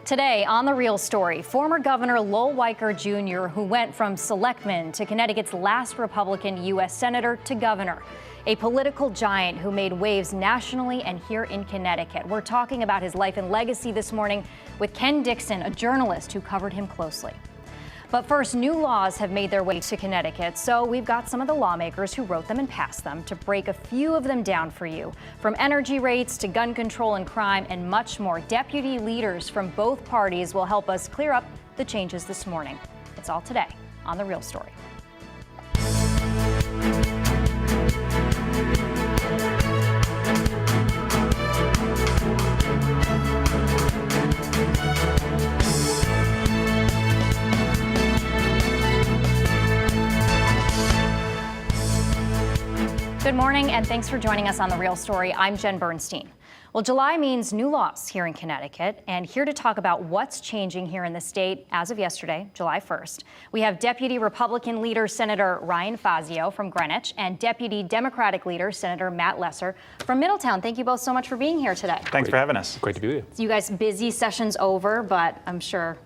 Today on The Real Story, former Governor Lowell Weicker Jr., who went from selectman to Connecticut's last Republican U.S. Senator to governor, a political giant who made waves nationally and here in Connecticut. We're talking about his life and legacy this morning with Ken Dixon, a journalist who covered him closely. But first, new laws have made their way to Connecticut, so we've got some of the lawmakers who wrote them and passed them to break a few of them down for you. From energy rates to gun control and crime and much more, deputy leaders from both parties will help us clear up the changes this morning. It's all today on The Real Story. Good morning, and thanks for joining us on The Real Story. I'm Jenn Bernstein. Well, July means new laws here in Connecticut, and here to talk about what's changing here in the state as of yesterday, July 1st, we have Deputy Republican Leader Senator Ryan Fazio from Greenwich and Deputy Democratic Leader Senator Matt Lesser from Middletown. Thank you both so much for being here today. Thanks for having us. Great to be with you. So you guys, busy session's over, but I'm sure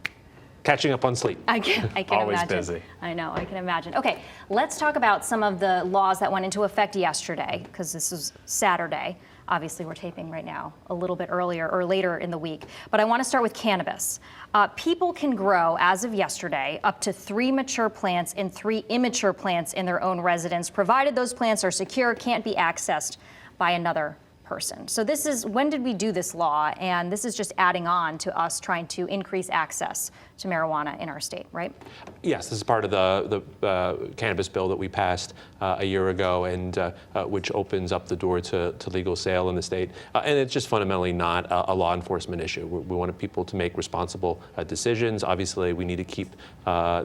catching up on sleep. I can Always imagine. busy. I know, I can imagine. Okay, let's talk about some of the laws that went into effect yesterday, because this is Saturday. Obviously, we're taping right now a little bit earlier or later in the week. But I want to start with cannabis. People can grow, as of yesterday, up to 3 mature plants and 3 immature plants in their own residence, provided those plants are secure, can't be accessed by another person. So this is, when did we do this law? And this is just adding on to us trying to increase access to marijuana in our state, right? Yes, this is part of the cannabis bill that we passed a year ago, and which opens up the door to legal sale in the state. And it's just fundamentally not a law enforcement issue. We wanted people to make responsible decisions. Obviously, we need to keep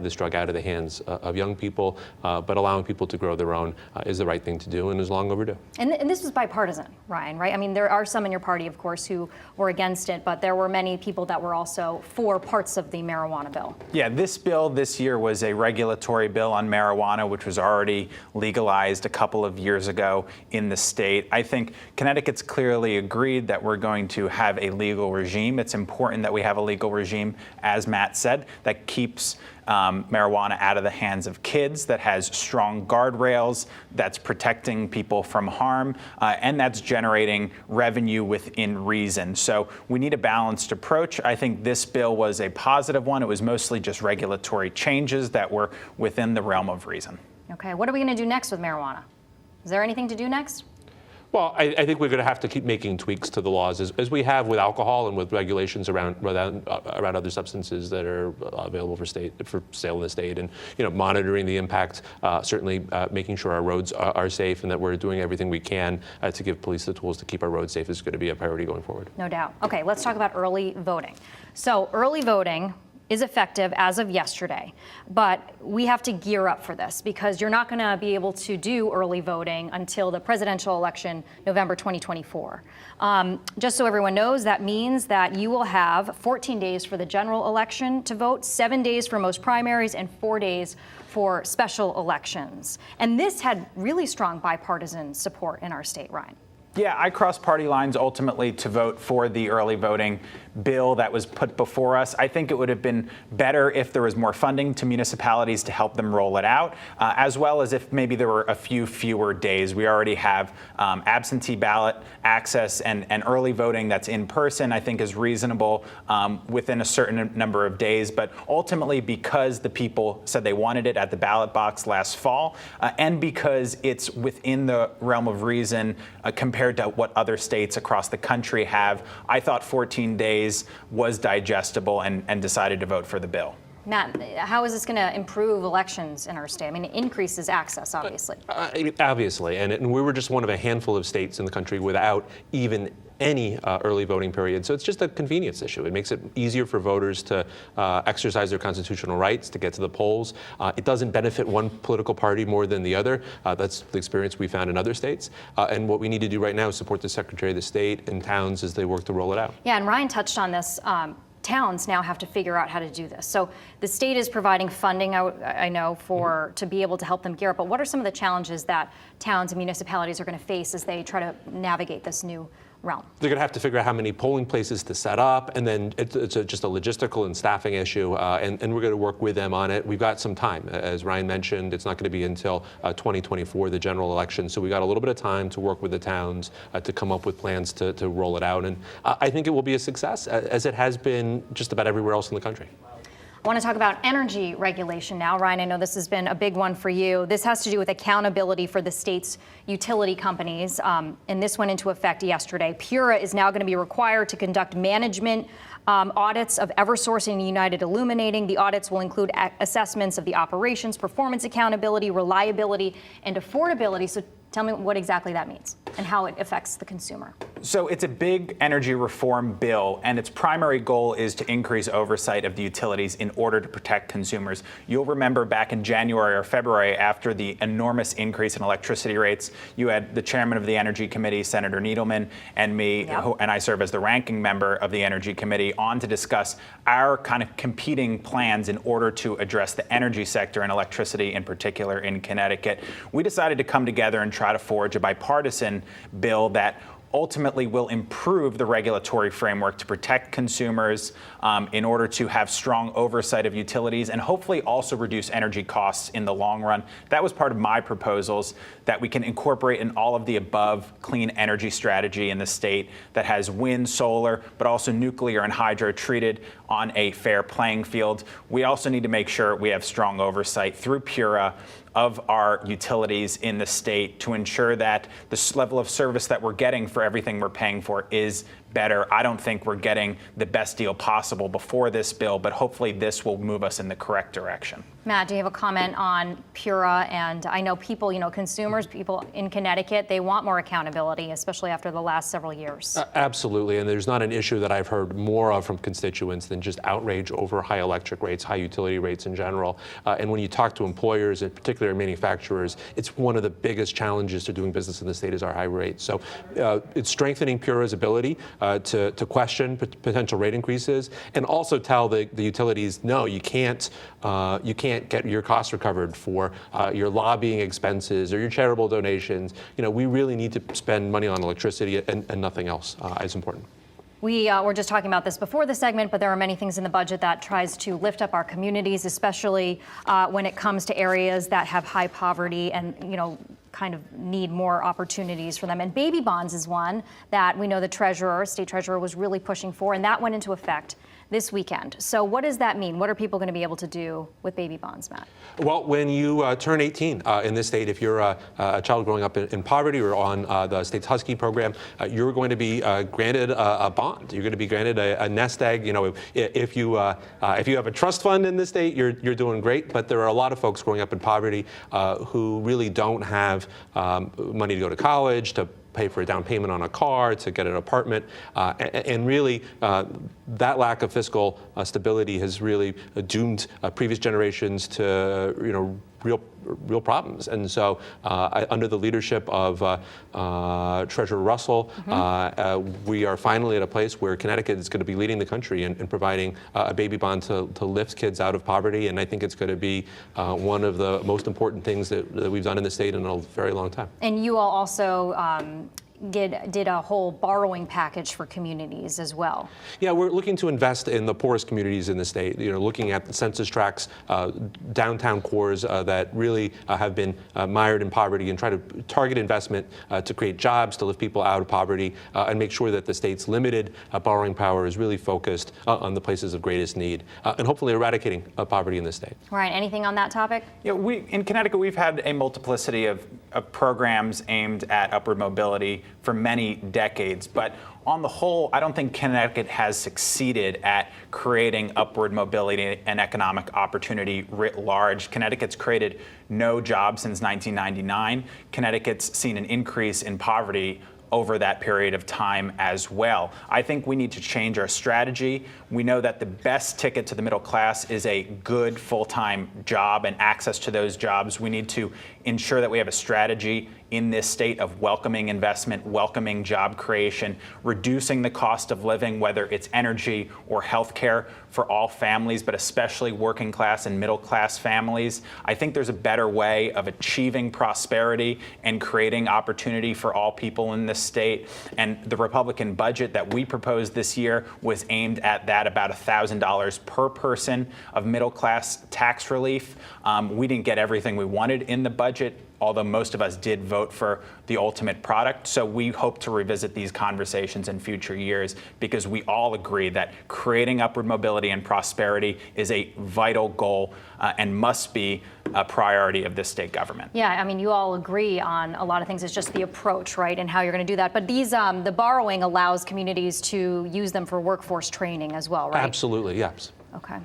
this drug out of the hands of young people, but allowing people to grow their own is the right thing to do and is long overdue. And this was bipartisan, Ryan, right? I mean, there are some in your party, of course, who were against it, but there were many people that were also for parts of the marijuana bill. Yeah, this bill this year was a regulatory bill on marijuana, which was already legalized a couple of years ago in the state. I think Connecticut's clearly agreed that we're going to have a legal regime. It's important that we have a legal regime, as Matt said, that keeps marijuana out of the hands of kids, that has strong guardrails, that's protecting people from harm, and that's generating revenue within reason. So we need a balanced approach. I think this bill was a positive one. It was mostly just regulatory changes that were within the realm of reason. Okay, what are we going to do next with marijuana? Is there anything to do next? Well, I think we're going to have to keep making tweaks to the laws as we have with alcohol and with regulations around other substances that are available for sale in the state, and monitoring the impact, certainly making sure our roads are safe and that we're doing everything we can to give police the tools to keep our roads safe is going to be a priority going forward. No doubt. Okay, let's talk about early voting. So early voting is effective as of yesterday, but we have to gear up for this because you're not going to be able to do early voting until the presidential election, November 2024. Just so everyone knows, that means that you will have 14 days for the general election to vote, 7 days for most primaries, and 4 days for special elections. And this had really strong bipartisan support in our state, Ryan. Yeah, I crossed party lines ultimately to vote for the early voting bill that was put before us. I think it would have been better if there was more funding to municipalities to help them roll it out, as well as if maybe there were a few fewer days. We already have absentee ballot access and early voting that's in person, I think is reasonable within a certain number of days. But ultimately, because the people said they wanted it at the ballot box last fall, and because it's within the realm of reason compared to what other states across the country have, I thought 14 days was digestible and decided to vote for the bill. Matt, how is this going to improve elections in our state? I mean, it increases access, obviously. Obviously, and we were just one of a handful of states in the country without even any early voting period. So it's just a convenience issue. It makes it easier for voters to exercise their constitutional rights, to get to the polls. It doesn't benefit one political party more than the other. That's the experience we found in other states. And what we need to do right now is support the Secretary of the State and towns as they work to roll it out. Yeah, and Ryan touched on this. Towns now have to figure out how to do this. So the state is providing funding, I know, to be able to help them gear up. But what are some of the challenges that towns and municipalities are going to face as they try to navigate this new realm. They're going to have to figure out how many polling places to set up, and then it's just a logistical and staffing issue, and we're going to work with them on it. We've got some time. As Ryan mentioned, it's not going to be until 2024, the general election, so we got a little bit of time to work with the towns to come up with plans to roll it out, and I think it will be a success, as it has been just about everywhere else in the country. I want to talk about energy regulation now. Ryan, I know this has been a big one for you. This has to do with accountability for the state's utility companies, and this went into effect yesterday. PURA is now going to be required to conduct management audits of Eversource and United Illuminating. The audits will include assessments of the operations, performance accountability, reliability, and affordability. So tell me what exactly that means and how it affects the consumer. So it's a big energy reform bill, and its primary goal is to increase oversight of the utilities in order to protect consumers. You'll remember back in January or February, after the enormous increase in electricity rates, you had the chairman of the Energy Committee, Senator Needleman, and me, and I serve as the ranking member of the Energy Committee, on to discuss our kind of competing plans in order to address the energy sector and electricity in particular in Connecticut. We decided to come together and try to forge a bipartisan bill that ultimately will improve the regulatory framework to protect consumers in order to have strong oversight of utilities and hopefully also reduce energy costs in the long run. That was part of my proposals, that we can incorporate in all of the above clean energy strategy in the state that has wind, solar, but also nuclear and hydro treated on a fair playing field. We also need to make sure we have strong oversight through PURA of our utilities in the state to ensure that the level of service that we're getting for everything we're paying for is better. I don't think we're getting the best deal possible before this bill, but hopefully this will move us in the correct direction. Matt, do you have a comment on PURA? And I know people, consumers, people in Connecticut, they want more accountability, especially after the last several years. Absolutely, and there's not an issue that I've heard more of from constituents than just outrage over high electric rates, high utility rates in general. And when you talk to employers, in particular manufacturers, it's one of the biggest challenges to doing business in the state is our high rates. So it's strengthening PURA's ability to question potential rate increases, and also tell the utilities, no, you can't get your costs recovered for your lobbying expenses or your charitable donations. We really need to spend money on electricity and nothing else is important. We were just talking about this before the segment, but there are many things in the budget that tries to lift up our communities, especially when it comes to areas that have high poverty and, kind of need more opportunities for them. And baby bonds is one that we know the state treasurer was really pushing for, and that went into effect this weekend. So what does that mean? What are people going to be able to do with baby bonds, Matt? Well, when you turn 18 in this state, if you're a child growing up in poverty or on the state's Husky program, you're going to be granted a bond. You're going to be granted a nest egg. If you have a trust fund in this state, you're doing great. But there are a lot of folks growing up in poverty who really don't have money to go to college, to pay for a down payment on a car, to get an apartment, and really that lack of fiscal stability has really doomed previous generations to real problems. And so under the leadership of Treasurer Russell, we are finally at a place where Connecticut is going to be leading the country in providing a baby bond to lift kids out of poverty, and I think it's going to be one of the most important things that we've done in the state in a very long time. And you all also did a whole borrowing package for communities as well. Yeah, we're looking to invest in the poorest communities in the state, looking at the census tracts, downtown cores that really have been mired in poverty, and try to target investment to create jobs, to lift people out of poverty, and make sure that the state's limited borrowing power is really focused on the places of greatest need, and hopefully eradicating poverty in the state. Ryan, anything on that topic? Yeah, in Connecticut, we've had a multiplicity of programs aimed at upward mobility for many decades, but on the whole, I don't think Connecticut has succeeded at creating upward mobility and economic opportunity writ large. Connecticut's created no jobs since 1999. Connecticut's seen an increase in poverty over that period of time as well. I think we need to change our strategy. We know that the best ticket to the middle class is a good full-time job and access to those jobs. We need to ensure that we have a strategy in this state of welcoming investment, welcoming job creation, reducing the cost of living, whether it's energy or healthcare for all families, but especially working class and middle class families. I think there's a better way of achieving prosperity and creating opportunity for all people in this state. And the Republican budget that we proposed this year was aimed at that, about $1,000 per person of middle class tax relief. We didn't get everything we wanted in the budget, although most of us did vote for the ultimate product. So we hope to revisit these conversations in future years, because we all agree that creating upward mobility and prosperity is a vital goal and must be a priority of this state government. Yeah, I mean, you all agree on a lot of things. It's just the approach, right, and how you're going to do that. But these, the borrowing allows communities to use them for workforce training as well, right? Absolutely, yes. Okay.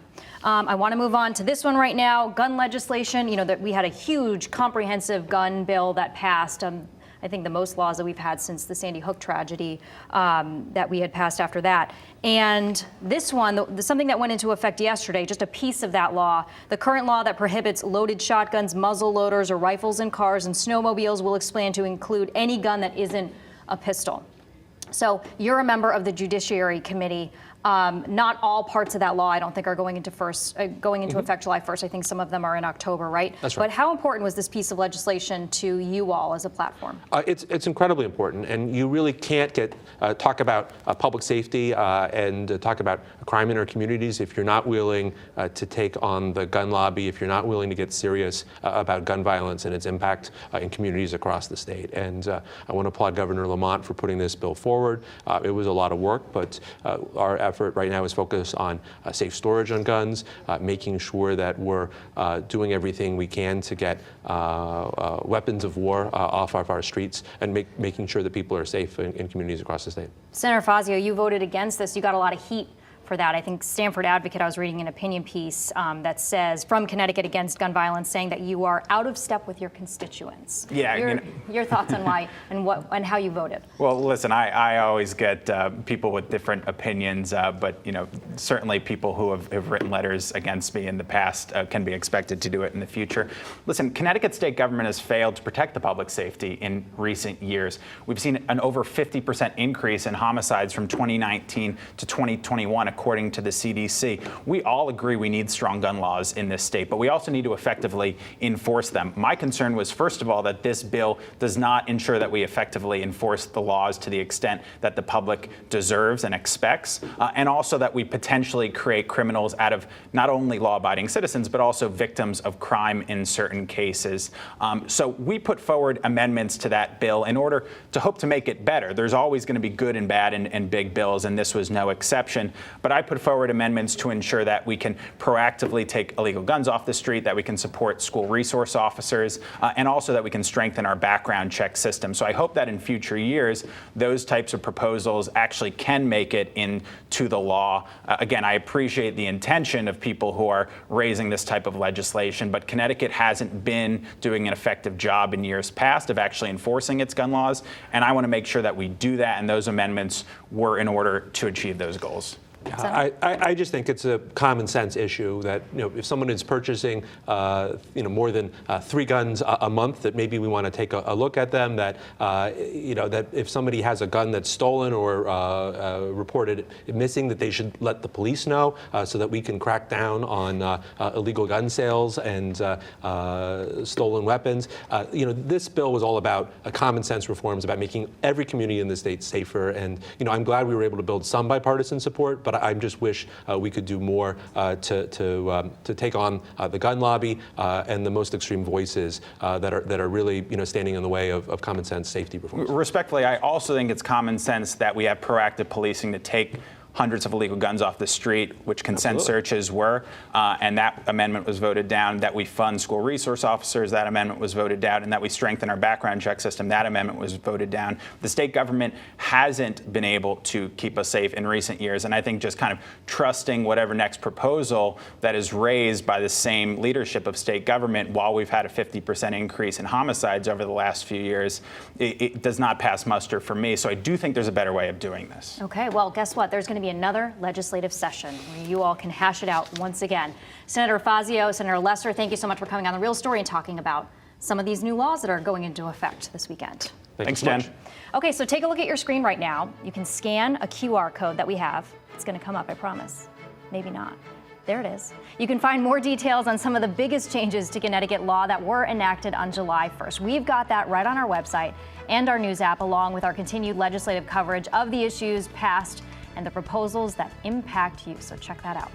I want to move on to this one right now. Gun legislation. You know, that we had a huge comprehensive gun bill that passed. I think the most laws that we've had since the Sandy Hook tragedy that we had passed after that. And this one, something that went into effect yesterday, just a piece of that law, the current law that prohibits loaded shotguns, muzzle loaders, or rifles in cars and snowmobiles will expand to include any gun that isn't a pistol. So you're a member of the Judiciary Committee. Not all parts of that law, I don't think, are going into effect July 1st. I think some of them are in October, right? That's right. But how important was this piece of legislation to you all as a platform? It's incredibly important, and you really can't talk about public safety and talk about crime in our communities if you're not willing to take on the gun lobby, if you're not willing to get serious about gun violence and its impact in communities across the state. And I want to applaud Governor Lamont for putting this bill forward. It was a lot of work, but our effort right now is focused on safe storage on guns, making sure that we're doing everything we can to get weapons of war off of our streets, and making sure that people are safe in communities across the state. Senator Fazio, you voted against this. You got a lot of heat for that. I think Stanford Advocate, I was reading an opinion piece that says, from Connecticut Against Gun Violence, saying that you are out of step with your constituents. Yeah. Your thoughts on why and how you voted? Well, listen, I always get people with different opinions, but certainly people who have written letters against me in the past can be expected to do it in the future. Listen, Connecticut state government has failed to protect the public safety in recent years. We've seen an over 50% increase in homicides from 2019 to 2021, according to the CDC. We all agree we need strong gun laws in this state, but we also need to effectively enforce them. My concern was, first of all, that this bill does not ensure that we effectively enforce the laws to the extent that the public deserves and expects, and also that we potentially create criminals out of not only law-abiding citizens, but also victims of crime in certain cases. So we put forward amendments to that bill in order to hope to make it better. There's always going to be good and bad in big bills, and this was no exception. But I put forward amendments to ensure that we can proactively take illegal guns off the street, that we can support school resource officers, and also that we can strengthen our background check system. So I hope that in future years, those types of proposals actually can make it into the law. Again, I appreciate the intention of people who are raising this type of legislation, but Connecticut hasn't been doing an effective job in years past of actually enforcing its gun laws, and I want to make sure that we do that, and those amendments were in order to achieve those goals. I just think it's a common sense issue that if someone is purchasing more than 3 guns a month, that maybe we want to take a look at them. That that if somebody has a gun that's stolen or reported missing, that they should let the police know so that we can crack down on illegal gun sales and stolen weapons. This bill was all about common sense reforms, about making every community in the state safer. And I'm glad we were able to build some bipartisan support, but I just wish we could do more to take on the gun lobby and the most extreme voices that are really standing in the way of common sense safety reforms. Respectfully, I also think it's common sense that we have proactive policing to take hundreds of illegal guns off the street, which consent searches were, and that amendment was voted down. That we fund school resource officers, that amendment was voted down, and that we strengthen our background check system, that amendment was voted down. The state government hasn't been able to keep us safe in recent years, and I think just kind of trusting whatever next proposal that is raised by the same leadership of state government, while we've had a 50% increase in homicides over the last few years, it does not pass muster for me. So I do think there's a better way of doing this. Okay, well, guess what? There's going to be another legislative session where you all can hash it out once again. Senator Fazio, Senator Lesser, thank you so much for coming on The Real Story and talking about some of these new laws that are going into effect this weekend. Thanks, so much. Jen. Okay, so take a look at your screen right now. You can scan a QR code that we have. It's going to come up, I promise. Maybe not. There it is. You can find more details on some of the biggest changes to Connecticut law that were enacted on July 1st. We've got that right on our website and our news app, along with our continued legislative coverage of the issues passed and the proposals that impact you. So check that out.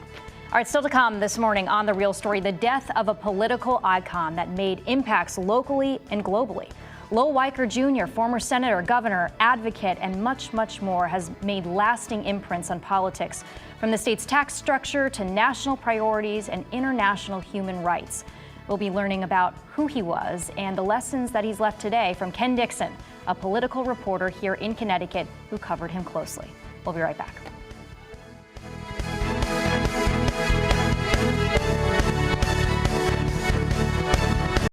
All right, still to come this morning on The Real Story, the death of a political icon that made impacts locally and globally. Lowell Weicker Jr., former senator, governor, advocate, and much, much more, has made lasting imprints on politics, from the state's tax structure to national priorities and international human rights. We'll be learning about who he was and the lessons that he's left today from Ken Dixon, a political reporter here in Connecticut who covered him closely. We'll be right back.